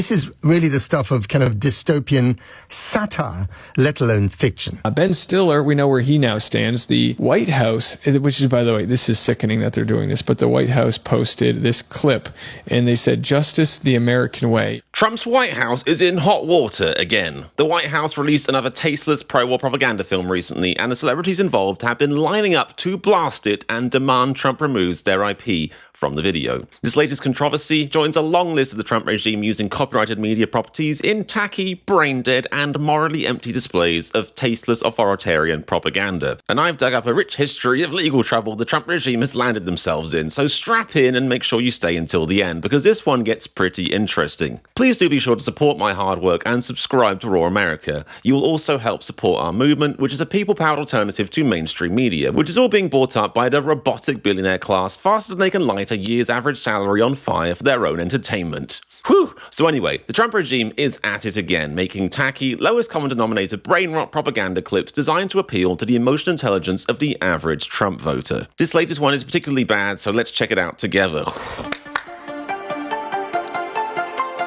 This is really the stuff of kind of dystopian satire, let alone fiction. Ben Stiller, we know where he now stands. The White House, which is, by the way, this is sickening that they're doing this, but the White House posted this clip, and they said, "Justice the American way." Trump's White House is in hot water again. The White House released another tasteless pro-war propaganda film recently, and the celebrities involved have been lining up to blast it and demand Trump removes their IP from the video. This latest controversy joins a long list of the Trump regime using copyrighted media properties in tacky, brain-dead, and morally empty displays of tasteless authoritarian propaganda. And I've dug up a rich history of legal trouble the Trump regime has landed themselves in, so strap in and make sure you stay until the end, because this one gets pretty interesting. Please do be sure to support my hard work and subscribe to Raw America. You will also help support our movement, which is a people-powered alternative to mainstream media, which is all being bought up by the robotic billionaire class faster than they can light a year's average salary on fire for their own entertainment. Whew! So anyway, the Trump regime is at it again, making tacky, lowest common denominator brain rot propaganda clips designed to appeal to the emotional intelligence of the average Trump voter. This latest one is particularly bad, so let's check it out together.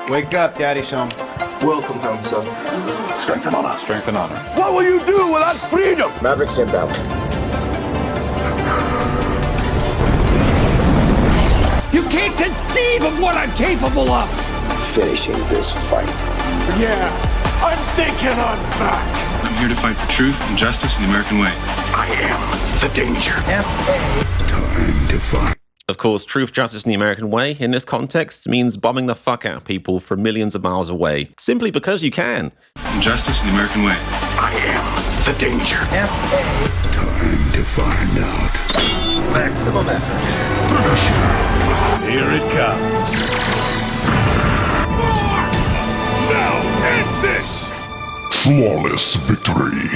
Wake up, Daddy Sean. Welcome home, son. Strength and honor. Strength and honor. What will you do without freedom? Mavericks inbound. You can't conceive of what I'm capable of. Finishing this fight. Yeah, I'm thinking I'm back. I'm here to fight for truth and justice in the American way. I am the danger. Time to fight. Of course, truth, justice, and the American way, in this context, means bombing the fuck out of people from millions of miles away, simply because you can. Justice in the American way. I am the danger. Time to find out. Maximum effort. Here it comes. Now end this. Flawless victory.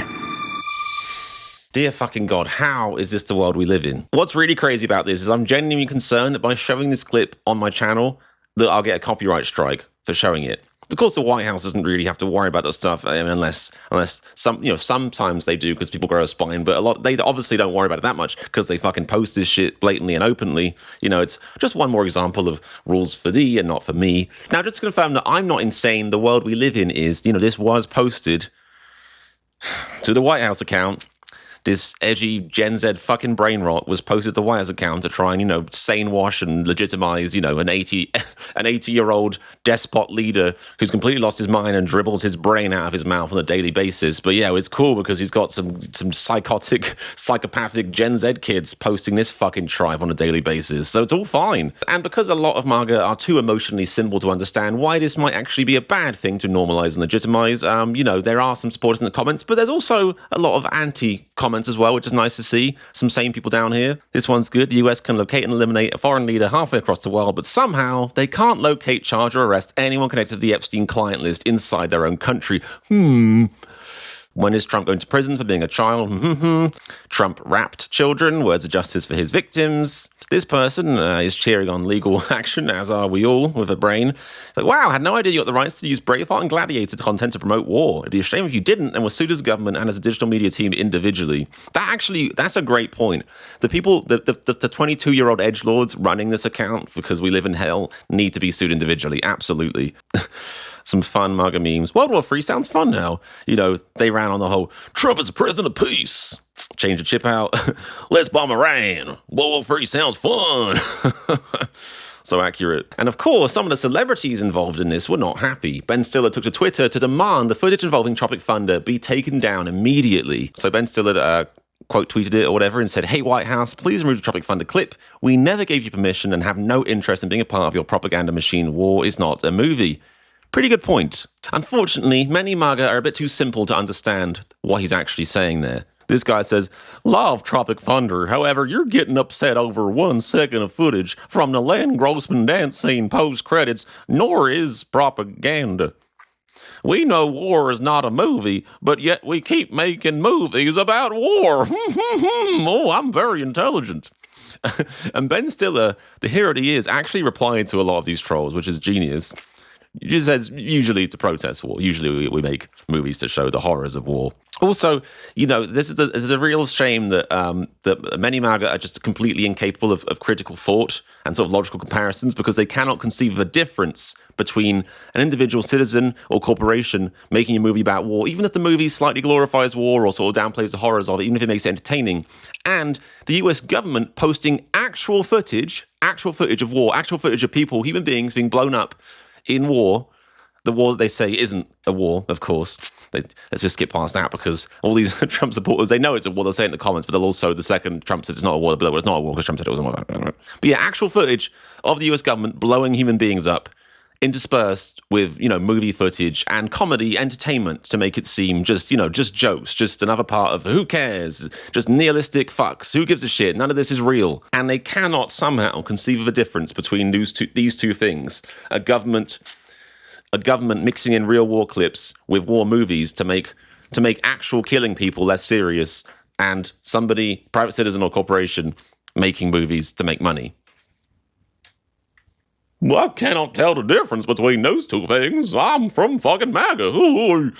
Dear fucking God, how is this the world we live in? What's really crazy about this is I'm genuinely concerned that by showing this clip on my channel, that I'll get a copyright strike for showing it. Of course, the White House doesn't really have to worry about that stuff unless sometimes they do because people grow a spine, but they obviously don't worry about it that much because they fucking post this shit blatantly and openly. It's just one more example of rules for thee and not for me. Now, just to confirm that I'm not insane, the world we live in is, this was posted to the White House account. This edgy Gen Z fucking brain rot was posted to the White House account to try and, sane wash and legitimize, an 80-year-old despot leader who's completely lost his mind and dribbles his brain out of his mouth on a daily basis. But yeah, it's cool because he's got some psychopathic Gen Z kids posting this fucking tribe on a daily basis. So it's all fine. And because a lot of MAGA are too emotionally simple to understand why this might actually be a bad thing to normalize and legitimize, there are some supporters in the comments, but there's also a lot of anti-comments as well, which is nice to see. Some sane people down here. This one's good. The US can locate and eliminate a foreign leader halfway across the world, but somehow they can't locate, charge, or arrest anyone connected to the Epstein client list inside their own country. When is Trump going to prison for being a child? Trump raped children. Where's the justice for his victims? This person is cheering on legal action, as are we all, with a brain. Like, wow, had no idea you got the rights to use Braveheart and Gladiator content to promote war. It'd be a shame if you didn't and were sued as a government and as a digital media team individually. That's a great point. The people, the 22-year-old edgelords running this account because we live in hell need to be sued individually. Absolutely. Some fun MAGA memes. World War III sounds fun now. They ran on the whole, Trump is a president of peace. Change the chip out. Let's bomb Iran. World War III sounds fun. So accurate. And of course, some of the celebrities involved in this were not happy. Ben Stiller took to Twitter to demand the footage involving Tropic Thunder be taken down immediately. So Ben Stiller quote tweeted it or whatever and said, "Hey, White House, please remove the Tropic Thunder clip. We never gave you permission and have no interest in being a part of your propaganda machine. War is not a movie." Pretty good point. Unfortunately, many MAGA are a bit too simple to understand what he's actually saying there. This guy says, "Love Tropic Thunder. However, you're getting upset over 1 second of footage from the Len Grossman dance scene post-credits, nor is propaganda. We know war is not a movie, but yet we keep making movies about war." Oh, I'm very intelligent. And Ben Stiller, here he is, actually replying to a lot of these trolls, which is genius. It just says usually to protest war. Usually we make movies to show the horrors of war. Also, this is a real shame that that many MAGA are just completely incapable of critical thought and sort of logical comparisons, because they cannot conceive of a difference between an individual citizen or corporation making a movie about war, even if the movie slightly glorifies war or sort of downplays the horrors of it, even if it makes it entertaining, and the US government posting actual footage of war, actual footage of people, human beings being blown up in war. The war that they say isn't a war, of course. Let's just skip past that, because all these Trump supporters, they know it's a war. They'll say it in the comments, but they'll also, the second Trump says it's not a war, but it's not a war because Trump said it wasn't a war. But yeah, actual footage of the US government blowing human beings up, interspersed with, movie footage and comedy entertainment to make it seem just jokes, just another part of who cares, just nihilistic fucks, who gives a shit, none of this is real. And they cannot somehow conceive of a difference between these two things. A government mixing in real war clips with war movies to make actual killing people less serious, and somebody, private citizen or corporation, making movies to make money. Well, I cannot tell the difference between those two things. I'm from fucking MAGA. Ooh.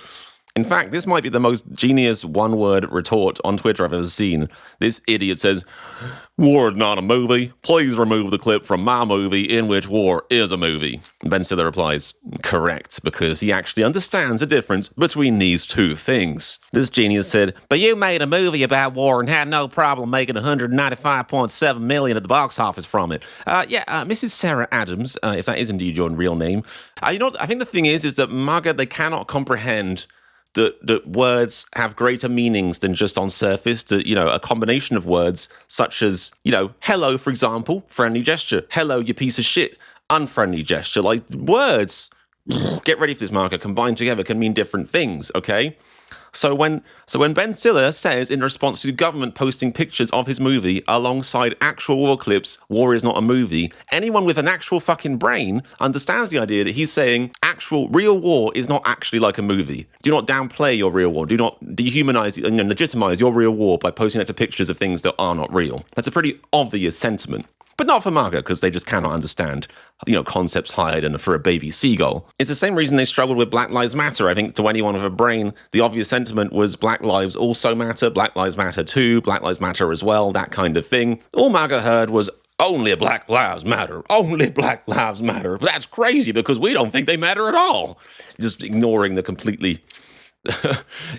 In fact, this might be the most genius one-word retort on Twitter I've ever seen. This idiot says, "War is not a movie. Please remove the clip from my movie in which war is a movie." Ben Stiller replies, "Correct, because he actually understands the difference between these two things." This genius said, "But you made a movie about war and had no problem making $195.7 million at the box office from it." Mrs. Sarah Adams, if that is indeed your real name. I think the thing is that MAGA, they cannot comprehend that words have greater meanings than just on surface, a combination of words such as, hello, for example, friendly gesture. Hello, you piece of shit, unfriendly gesture. Like, words, get ready for this, MAGA, combined together can mean different things, okay? So when Ben Stiller says, in response to government posting pictures of his movie alongside actual war clips, war is not a movie, anyone with an actual fucking brain understands the idea that he's saying actual real war is not actually like a movie. Do not downplay your real war. Do not dehumanize and legitimize your real war by posting it to pictures of things that are not real. That's a pretty obvious sentiment. But not for MAGA, because they just cannot understand, concepts higher than for a baby seagull. It's the same reason they struggled with Black Lives Matter. I think to anyone with a brain, the obvious sentiment was Black Lives also matter, Black Lives Matter too, Black Lives Matter as well, that kind of thing. All MAGA heard was, only Black Lives Matter, only Black Lives Matter. That's crazy because we don't think they matter at all. Just ignoring the completely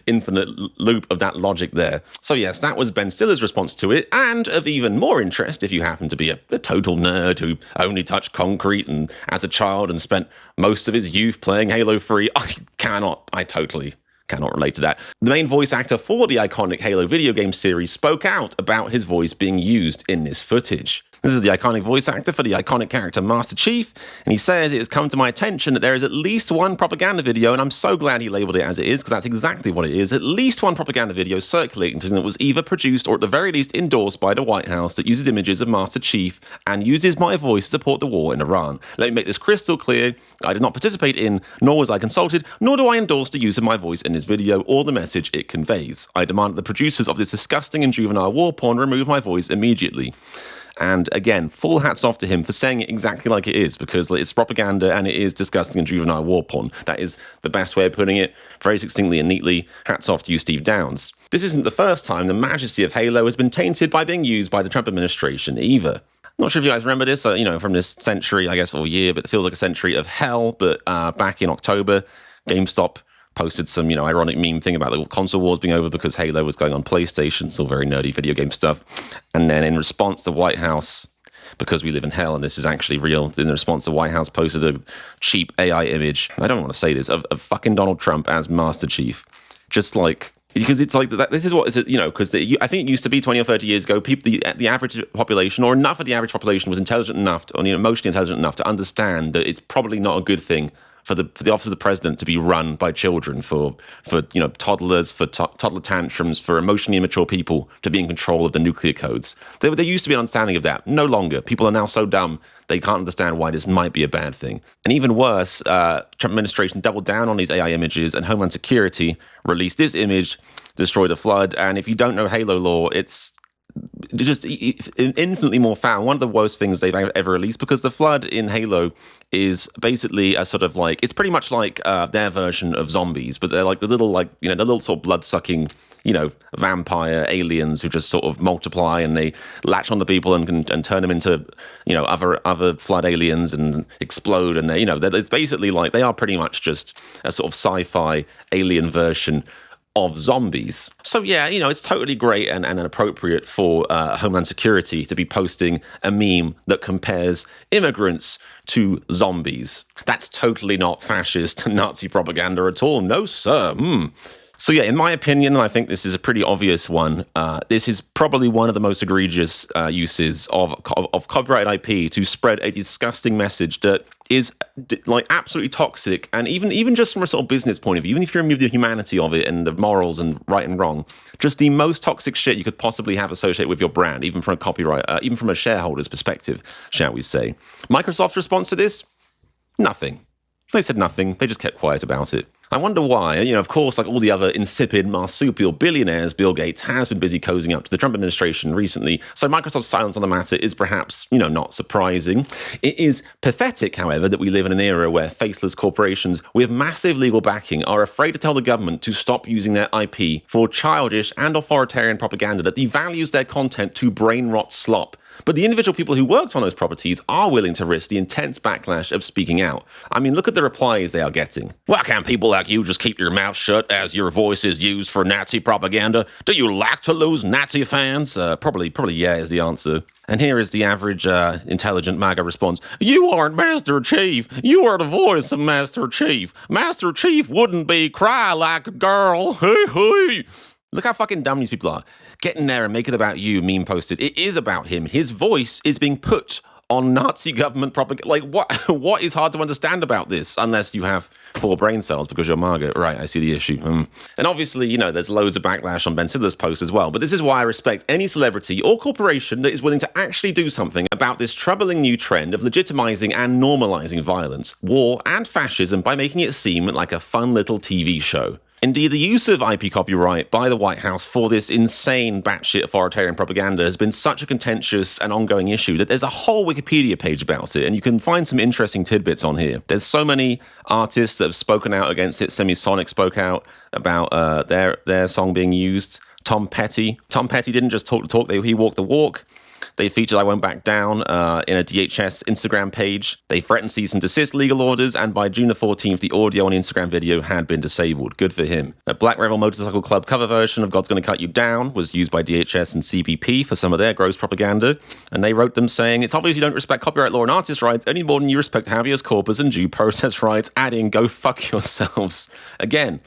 infinite loop of that logic there. So yes, that was Ben Stiller's response to it, and of even more interest if you happen to be a total nerd who only touched concrete and as a child and spent most of his youth playing Halo 3. I totally cannot relate to that. The main voice actor for the iconic Halo video game series spoke out about his voice being used in this footage. This is the iconic voice actor for the iconic character Master Chief, and he says it has come to my attention that there is at least one propaganda video, and I'm so glad he labeled it as it is, because that's exactly what it is, at least one propaganda video circulating that was either produced or at the very least endorsed by the White House that uses images of Master Chief and uses my voice to support the war in Iran. Let me make this crystal clear, I did not participate in, nor was I consulted, nor do I endorse the use of my voice in this video or the message it conveys. I demand that the producers of this disgusting and juvenile war porn remove my voice immediately. And again, full hats off to him for saying it exactly like it is, because it's propaganda and it is disgusting and juvenile war porn. That is the best way of putting it, very succinctly and neatly. Hats off to you, Steve Downs. This isn't the first time the majesty of Halo has been tainted by being used by the Trump administration either. I'm not sure if you guys remember this, from this century, I guess, or year, but it feels like a century of hell. But back in October, GameStop posted some, ironic meme thing about the console wars being over because Halo was going on PlayStation. It's all very nerdy video game stuff. And then in response, the White House, because we live in hell and this is actually real, in response, the White House posted a cheap AI image, I don't want to say this, of fucking Donald Trump as Master Chief. Just like, because it's like, this is what is it, because I think it used to be 20 or 30 years ago, people, the average population, or enough of the average population was intelligent enough, or emotionally intelligent enough to understand that it's probably not a good thing for the office of the president to be run by children, for toddlers, for toddler tantrums, for emotionally immature people to be in control of the nuclear codes. There used to be an understanding of that. No longer. People are now so dumb they can't understand why this might be a bad thing. And even worse, Trump administration doubled down on these AI images, and Homeland Security released this image, Destroy the Flood. And if you don't know Halo lore, it's just infinitely more foul. One of the worst things they've ever released, because the Flood in Halo is basically a sort of like, it's pretty much like their version of zombies, but they're like the little sort of blood-sucking, vampire aliens who just sort of multiply, and they latch onto people and turn them into, other Flood aliens and explode, and it's basically like they are pretty much just a sort of sci-fi alien version of zombies. So yeah, it's totally great and appropriate for Homeland Security to be posting a meme that compares immigrants to zombies. That's totally not fascist Nazi propaganda at all. No, sir. So yeah, in my opinion, and I think this is a pretty obvious one, this is probably one of the most egregious uses of copyrighted IP to spread a disgusting message that is like absolutely toxic, and even just from a sort of business point of view, even if you remove the humanity of it and the morals and right and wrong, just the most toxic shit you could possibly have associated with your brand, even from a copyright, even from a shareholder's perspective, shall we say. Microsoft's response to this? Nothing. They said nothing. They just kept quiet about it. I wonder why. Of course, like all the other insipid marsupial billionaires, Bill Gates has been busy cozying up to the Trump administration recently, so Microsoft's silence on the matter is perhaps, not surprising. It is pathetic, however, that we live in an era where faceless corporations with massive legal backing are afraid to tell the government to stop using their IP for childish and authoritarian propaganda that devalues their content to brain rot slop. But the individual people who worked on those properties are willing to risk the intense backlash of speaking out. I mean, look at the replies they are getting. Why can't people like you just keep your mouth shut as your voice is used for Nazi propaganda? Do you like to lose Nazi fans? Probably yeah is the answer. And here is the average intelligent MAGA response. You aren't Master Chief. You are the voice of Master Chief. Master Chief wouldn't be cry like a girl. Look how fucking dumb these people are. Getting there and make it about you, meme posted. It is about him. His voice is being put on Nazi government propaganda. Like, what is hard to understand about this? Unless you have 4 brain cells because you're MAGA. Right, I see the issue. And obviously, there's loads of backlash on Ben Siddler's post as well. But this is why I respect any celebrity or corporation that is willing to actually do something about this troubling new trend of legitimizing and normalizing violence, war, and fascism by making it seem like a fun little TV show. Indeed, the use of IP copyright by the White House for this insane batshit authoritarian propaganda has been such a contentious and ongoing issue that there's a whole Wikipedia page about it, and you can find some interesting tidbits on here. There's so many artists that have spoken out against it. Semisonic spoke out about their song being used. Tom Petty didn't just talk the talk, he walked the walk. They featured I Won't Back Down in a DHS Instagram page. They threatened cease and desist legal orders, and by June the 14th, the audio on the Instagram video had been disabled. Good for him. A Black Rebel Motorcycle Club cover version of God's Gonna Cut You Down was used by DHS and CBP for some of their gross propaganda, and they wrote them saying, it's obvious you don't respect copyright law and artist rights any more than you respect habeas corpus and due process rights, adding, go fuck yourselves. Again,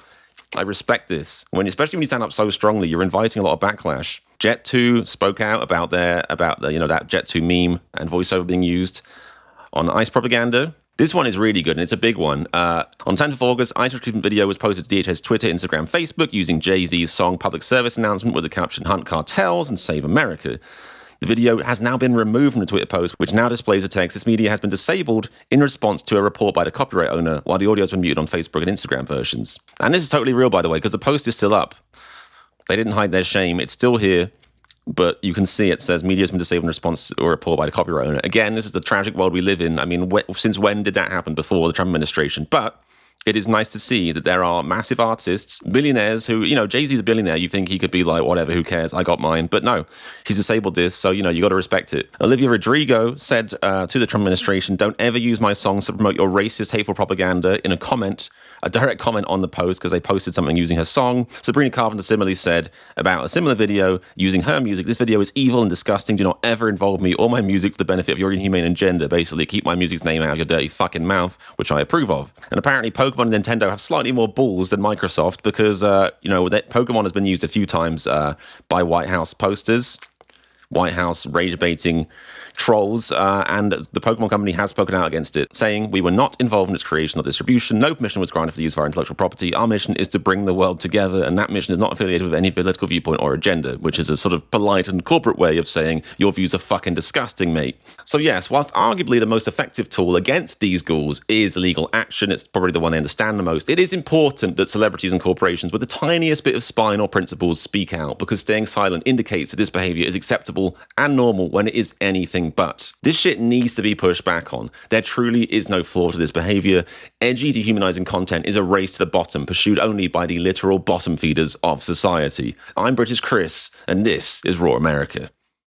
I respect this. Especially when you stand up so strongly, you're inviting a lot of backlash. Jet 2 spoke out about that Jet 2 meme and voiceover being used on ICE propaganda. This one is really good, and it's a big one. On 10th of August, ICE recruitment video was posted to DHS Twitter, Instagram, Facebook using Jay-Z's song Public Service Announcement with the caption Hunt Cartels and Save America. The video has now been removed from the Twitter post, which now displays the text, this media has been disabled in response to a report by the copyright owner, while the audio has been muted on Facebook and Instagram versions. And this is totally real, by the way, because the post is still up. They didn't hide their shame. It's still here, but you can see it says media has been disabled in response to a report by the copyright owner. Again, this is the tragic world we live in. I mean, since when did that happen before the Trump administration? But it is nice to see that there are massive artists, billionaires who, Jay-Z's a billionaire. You think he could be like, whatever, who cares? I got mine. But no, he's disabled this. So, you got to respect it. Olivia Rodrigo said to the Trump administration, don't ever use my songs to promote your racist, hateful propaganda in a direct comment on the post, because they posted something using her song. Sabrina Carpenter similarly said about a similar video using her music, this video is evil and disgusting. Do not ever involve me or my music for the benefit of your inhumane agenda. Basically, keep my music's name out of your dirty fucking mouth, which I approve of. And apparently Pokemon and Nintendo have slightly more balls than Microsoft because, that Pokemon has been used a few times by White House posters. White House rage-baiting, trolls, and the Pokemon Company has spoken out against it, saying, "We were not involved in its creation or distribution. No permission was granted for the use of our intellectual property. Our mission is to bring the world together, and that mission is not affiliated with any political viewpoint or agenda," which is a sort of polite and corporate way of saying, your views are fucking disgusting, mate. So yes, whilst arguably the most effective tool against these ghouls is legal action, it's probably the one they understand the most, it is important that celebrities and corporations with the tiniest bit of spine or principles speak out, because staying silent indicates that this behaviour is acceptable and normal when it is anything but. This shit needs to be pushed back on. There truly is no flaw to this behaviour. Edgy, dehumanising content is a race to the bottom, pursued only by the literal bottom feeders of society. I'm British Chris, and this is Raw America.